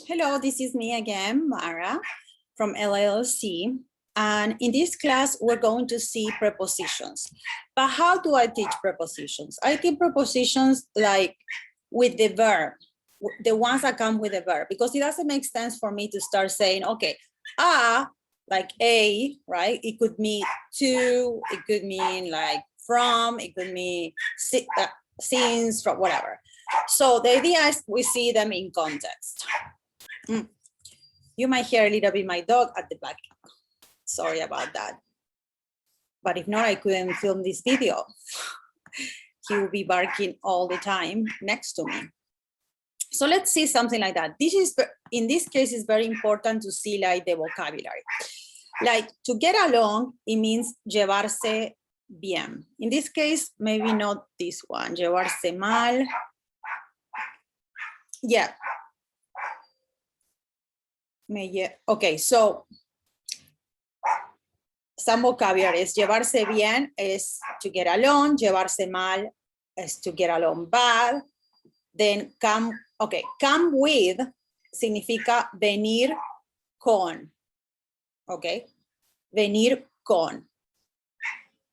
Hello, this is me again, Mara from LLC. And in this class, we're going to see prepositions. But how do I teach prepositions? I teach prepositions like with the verb, the ones that come with the verb, because it doesn't make sense for me to start saying, okay, like a, right? It could mean to, it could mean like from, it could mean since, from whatever. So the idea is we see them in context. You might hear a little bit my dog at the back. Sorry about that. But if not, I couldn't film this video. He will be barking all the time next to me. So let's see something like that. This is, in this case, it's very important to see like the vocabulary. Like to get along, it means llevarse bien. In this case, maybe not this one, llevarse mal. Yeah. Okay, so some vocabulary is llevarse bien is to get along, llevarse mal is to get along bad. Then come with significa venir con. Okay, venir con.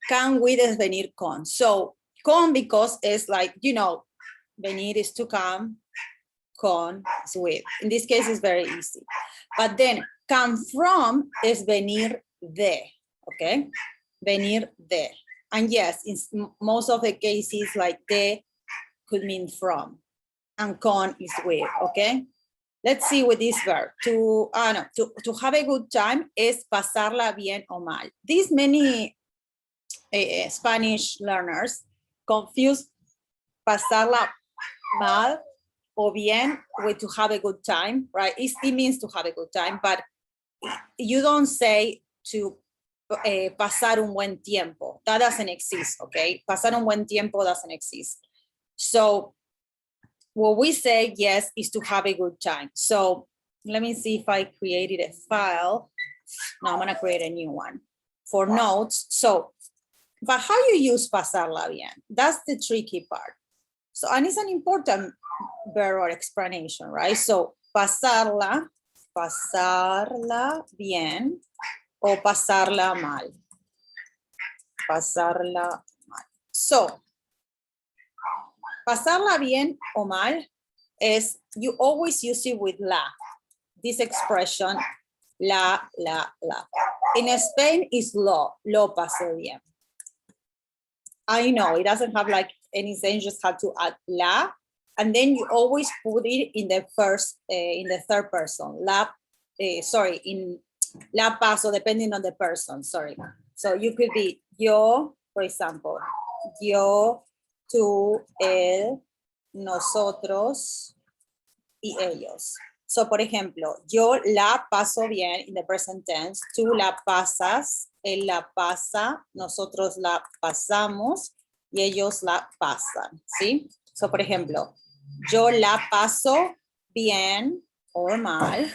Come with is venir con. So con because it's like, you know, venir is to come, con is with. In this case, it's very easy. But then come from is venir de, okay? Venir de. And yes, in most of the cases, like de could mean from, and con is with, okay? Let's see with this verb. To have a good time is pasarla bien o mal. These many Spanish learners confuse pasarla mal or bien with to have a good time, right? It means to have a good time, but you don't say to pasar un buen tiempo. That doesn't exist, okay? Pasar un buen tiempo doesn't exist. So what we say, yes, is to have a good time. So let me see if I created a file. No, I'm gonna create a new one for notes. So, but how you use pasarla bien? That's the tricky part. So, and it's an important verb or explanation, right? So, pasarla bien o pasarla mal. Pasarla mal. So, pasarla bien o mal is you always use it with la. This expression, la. In Spain, is lo pasé bien. I know it doesn't have like any sense, just have to add la, and then you always put it in the first, in the third person. In la paso, depending on the person, sorry. So you could be yo, for example, yo, tú, él, nosotros, y ellos. So, por ejemplo, yo la paso bien in the present tense, tú la pasas, él la pasa, nosotros la pasamos y ellos la pasan, ¿sí? So, por ejemplo, yo la paso bien or mal,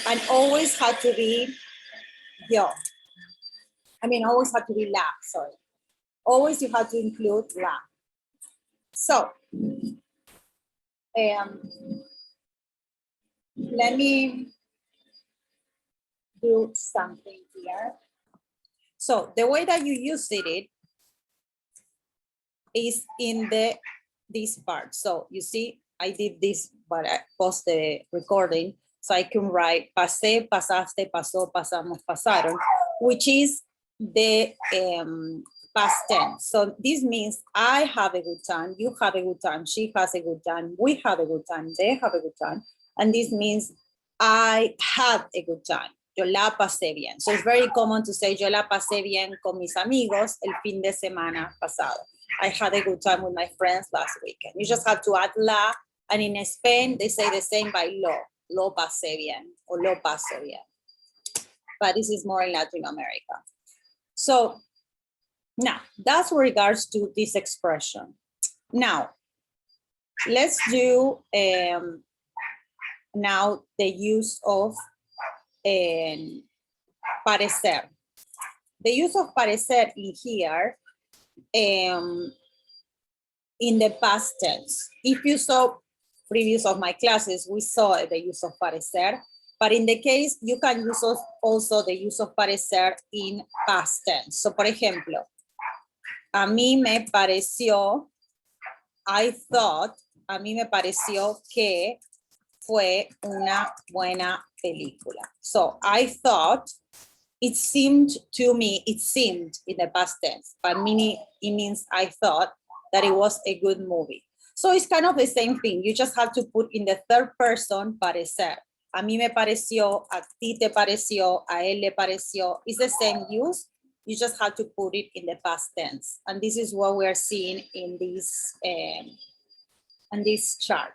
and always had to be yo. I mean, always had to be la, sorry. Always you have to include la. So, let me do something here. So the way that you use it is in this part. So you see, I did this, but I paused the recording. So I can write pasé, pasaste, pasó, pasamos, pasaron, which is the past tense. So this means I have a good time, you have a good time, she has a good time, we have a good time, they have a good time. And this means I had a good time. Yo la pasé bien. So it's very common to say yo la pasé bien con mis amigos el fin de semana pasado. I had a good time with my friends last weekend. You just have to add la, and in Spain they say the same by lo pasé bien or lo paso bien. But this is more in Latin America. So now that's with regards to this expression. Now let's do now the use of parecer. The use of parecer in here in the past tense. If you saw previous of my classes, we saw the use of parecer, but in the case, you can use also the use of parecer in past tense. So, por ejemplo, a mí me pareció, I thought, a mí me pareció que fue una buena película. So, I thought, it seemed to me, it seemed in the past tense, but meaning it means I thought that it was a good movie. So it's kind of the same thing. You just have to put in the third person parecer. A mí me pareció, a ti te pareció, a él le pareció. It's the same use. You just have to put it in the past tense. And this is what we are seeing in this chart.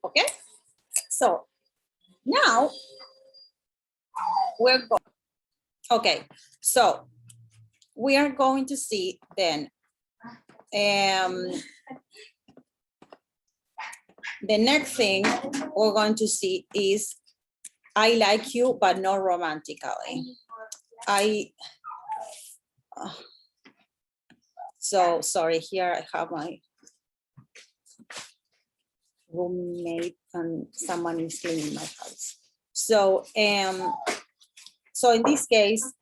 Okay? So now we're going. Okay, so we are going to see then the next thing we're going to see is I like you, but not romantically. So sorry, here I have my roommate and someone is cleaning my house. So so in this case,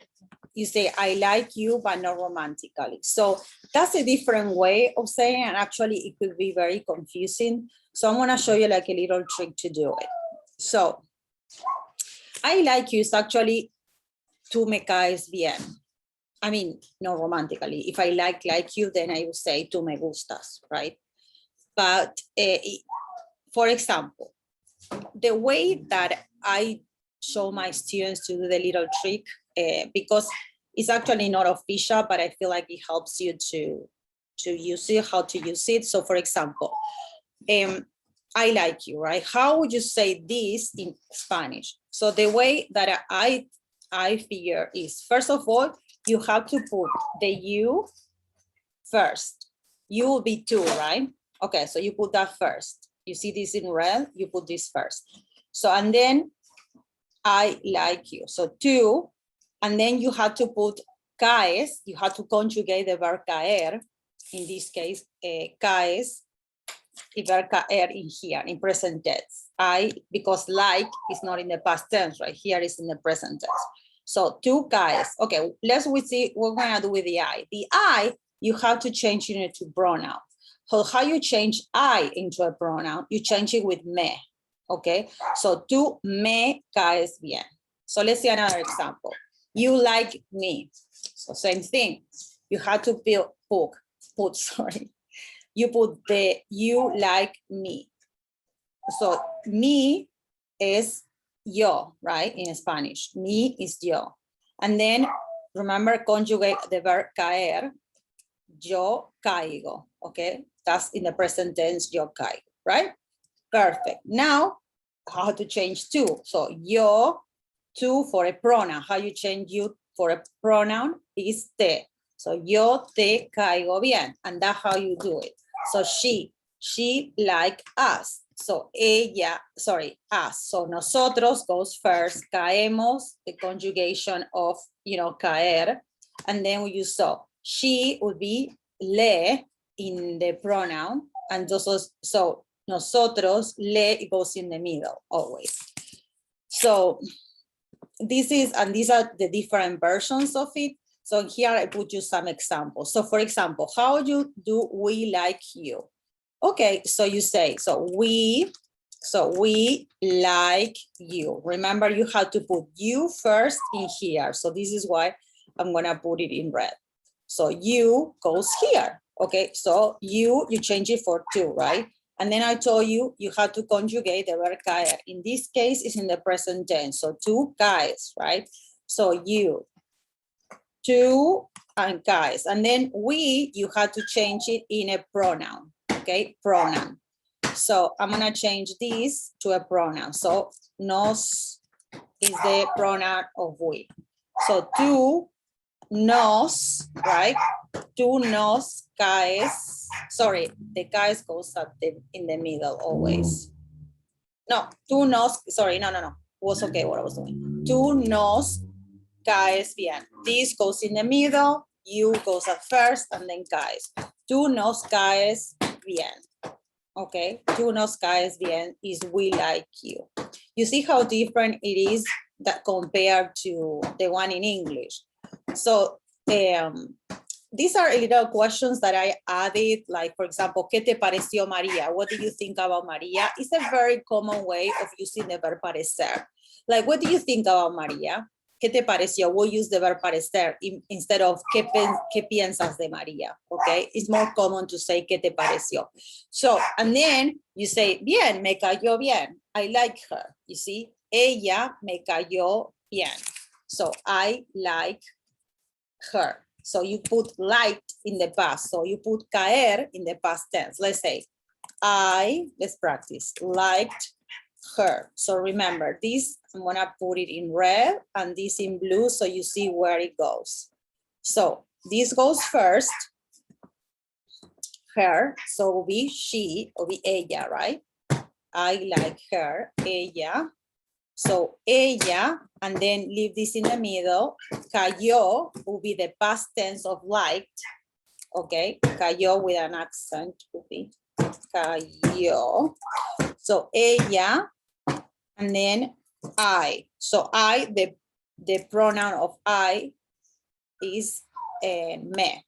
you say, I like you, but not romantically. So that's a different way of saying, and actually it could be very confusing. So I'm gonna show you like a little trick to do it. So I like you is actually tú me caes bien. I mean, not romantically. If I like you, then I would say tú me gustas, right? But for example, the way that I show my students to do the little trick, because it's actually not official, but I feel like it helps you to use it, how to use it. So for example, I like you, right? How would you say this in Spanish? So the way that I figure is, first of all, you have to put the you first. You will be two, right? Okay, so you put that first. You see this in red, you put this first. So, and then I like you. So two, and then you have to put caes, you have to conjugate the verb caer. In this case, caes, the verb caer in here, in present tense. Because like is not in the past tense, right? Here is in the present tense. So two caes. Okay, let's see what we're gonna do with the I. The I, you have to change it into pronoun. So how you change I into a pronoun? You change it with me. Okay, so tú me caes bien. So let's see another example. You like me. So same thing. You have to put, sorry. You put the you like me. So me is yo, right? In Spanish, me is yo. And then remember conjugate the verb caer. Yo caigo, okay? That's in the present tense, yo caigo, right? Perfect. Now, how to change two? So yo, two for a pronoun. How you change you for a pronoun is te. So yo te caigo bien. And that's how you do it. So she like us. So ella, sorry, us. So nosotros goes first. Caemos, the conjugation of, caer. And then we use so. She would be le in the pronoun. And so nosotros, le, it goes in the middle always. So these are the different versions of it. So here I put you some examples. So for example, how do we like you? Okay, so you say, so we like you. Remember, you have to put you first in here. So this is why I'm gonna put it in red. So you goes here. Okay, so you change it for two, right? And then I told you, you have to conjugate the verb caer. In this case, it's in the present tense. So two guys, right? So you, two and guys. And then we, you have to change it in a pronoun, okay? Pronoun. So I'm gonna change this to a pronoun. So nos is the pronoun of we. So tú, nos, right? Tú nos caes. Sorry, the caes goes up in the middle always. No, tú nos, sorry, no. Was okay what I was doing. Tú nos caes bien. This goes in the middle, you goes at first, and then caes. Tú nos caes bien. okay? Tú nos caes bien is we like you. You see how different it is that compared to the one in English. So these are little questions that I added, like, for example, ¿qué te pareció María? What do you think about María? It's a very common way of using the verb parecer. Like, what do you think about María? ¿Qué te pareció? We'll use the verb parecer instead of ¿qué piensas de María? Okay, it's more common to say ¿qué te pareció? So, and then you say, bien, me cayó bien. I like her, you see? Ella me cayó bien. So, I like her. So you put liked in the past. So you put caer in the past tense. Let's say, let's practice, liked her. So remember this, I'm gonna put it in red and this in blue so you see where it goes. So this goes first, her, so will be she, will be ella, right? I like her, ella. So ella, and then leave this in the middle. Cayó will be the past tense of liked. Okay, cayó with an accent will be cayó. So ella, and then I. So I, the pronoun of I is me.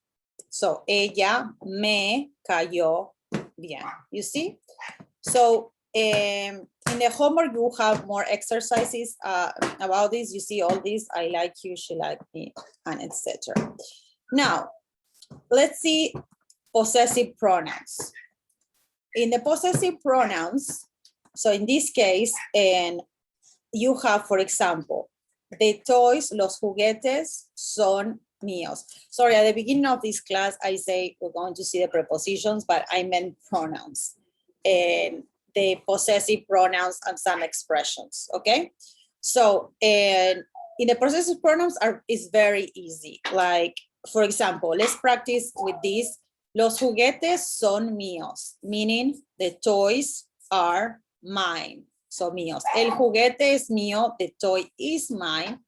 So ella me cayó bien. You see? So in the homework, you have more exercises about this. You see all these, I like you, she like me, and etc. Now, let's see possessive pronouns. In the possessive pronouns, so in this case, and you have, for example, the toys, los juguetes son míos. Sorry, at the beginning of this class, I say we're going to see the prepositions, but I meant pronouns. And the possessive pronouns and some expressions, okay? So, in the possessive pronouns is very easy. Like, for example, let's practice with this. Los juguetes son míos, meaning the toys are mine. So, míos. El juguete es mío, the toy is mine,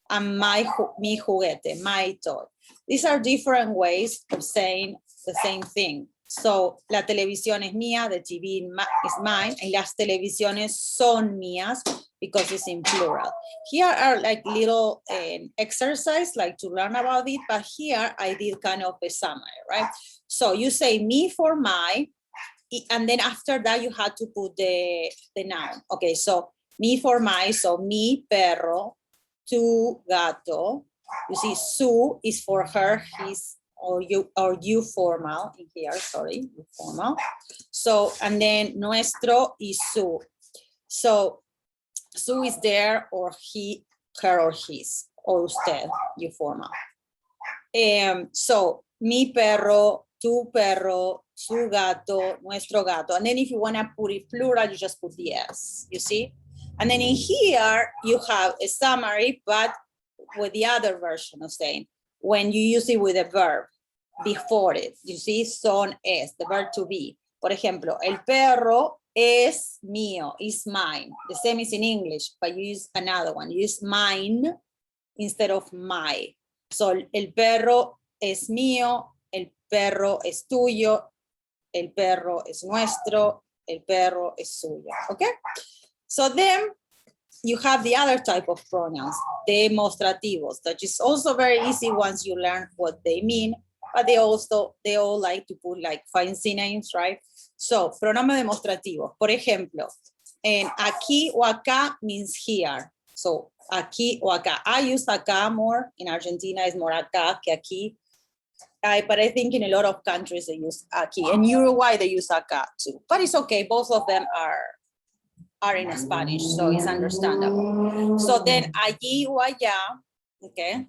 and mi juguete, my toy. These are different ways of saying the same thing. So, la televisión es mía, the TV is mine, and las televisiones son mías because it's in plural. Here are like little exercise, like to learn about it, but here I did kind of a summary, right? So you say me for my, and then after that you had to put the noun. Okay, so me for my, so mi perro, tu gato. You see, su is for her, his, or you formal in here, sorry, you formal. So, and then nuestro is su. So, su is there, or he, her, or his, or usted, you formal. So, mi perro, tu perro, su gato, nuestro gato. And then if you want to put it plural, you just put the S, you see? And then in here, you have a summary, but with the other version of saying, when you use it with a verb before it, you see, son es, the verb to be. Por ejemplo, el perro es mío, is mine. The same is in English, but you use another one. You use mine instead of my. So, el perro es mío, el perro es tuyo, el perro es nuestro, el perro es suyo, okay? So then, you have the other type of pronouns, demonstrativos, that is also very easy once you learn what they mean, but they all like to put like fancy names, right? So, pronombre demostrativo, por ejemplo, en aquí o acá means here. So, aquí o acá. I use acá more. In Argentina, it's more acá que aquí. But I think in a lot of countries they use aquí. In Uruguay, they use acá too. But it's okay, both of them are in Spanish, so it's understandable. So then allí o allá, okay?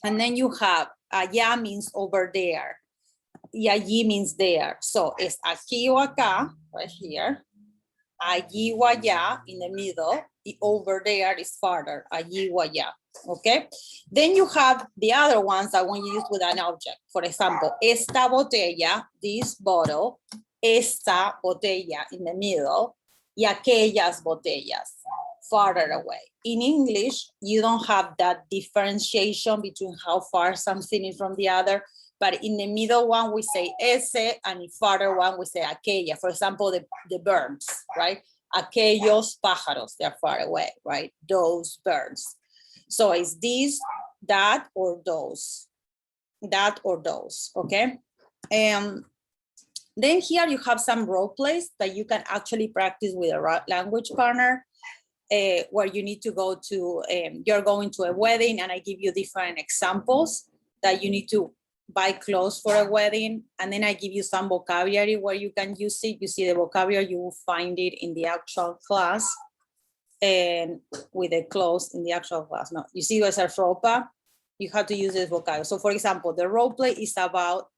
And then you have allá means over there. Y allí means there. So it's aquí o acá, right here. Allí o allá in the middle. The over there is farther, allí o allá, okay? Then you have the other ones that when you use with an object. For example, esta botella, this bottle, esta botella in the middle, y aquellas botellas farther away. In English, you don't have that differentiation between how far something is from the other, but in the middle one, we say ese, and in farther one, we say aquella. For example, the birds, right? Aquellos pájaros, they're far away, right? Those birds. So it's this, that, or those. That or those, okay? Then here you have some role plays that you can actually practice with a language partner, where you need to go to, you're going to a wedding, and I give you different examples that you need to buy clothes for a wedding, and then I give you some vocabulary where you can use it. You see the vocabulary, you will find it in the actual class, and with the clothes in the actual class. No, you see there's a ropa, you have to use this vocabulary. So for example, the role play is about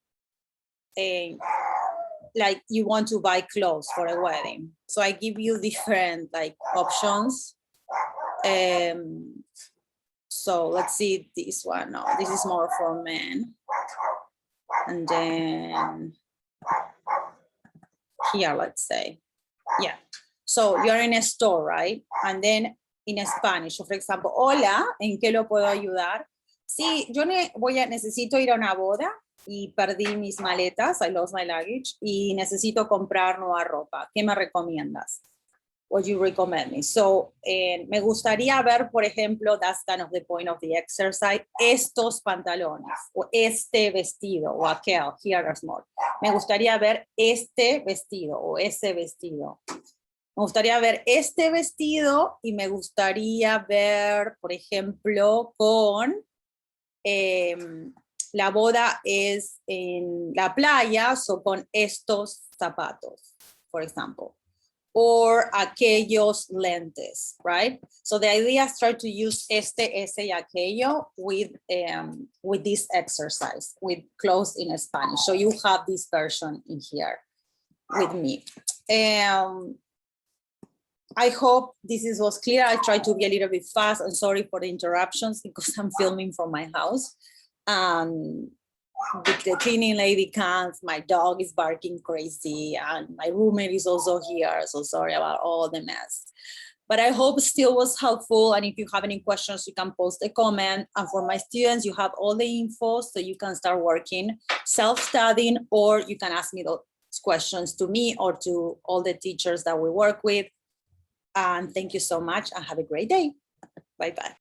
like you want to buy clothes for a wedding. So I give you different like options. So let's see this one. No, this is more for men. And then here, let's say, yeah. So you're in a store, right? And then in Spanish, so for example, hola, ¿en qué lo puedo ayudar? Sí, yo necesito ir a una boda y perdí mis maletas, I lost my luggage, y necesito comprar nueva ropa. ¿Qué me recomiendas? What you recommend me? So, me gustaría ver, por ejemplo, that's kind of the point of the exercise, estos pantalones, o este vestido, o aquel, here there's more. Me gustaría ver este vestido, o ese vestido. Me gustaría ver este vestido, y me gustaría ver, por ejemplo, con, la boda es en la playa, so con estos zapatos, for example. Or aquellos lentes, right? So the idea is try to use este, ese, y aquello with this exercise, with clothes in Spanish. So you have this version in here with me. I hope this was clear. I tried to be a little bit fast. I'm sorry for the interruptions because I'm filming from my house. The cleaning lady comes, my dog is barking crazy, and my roommate is also here, so sorry about all the mess. But I hope still was helpful, and if you have any questions, you can post a comment. And for my students, you have all the info, so you can start working, self-studying, or you can ask me those questions to me or to all the teachers that we work with. And thank you so much, and have a great day. Bye-bye.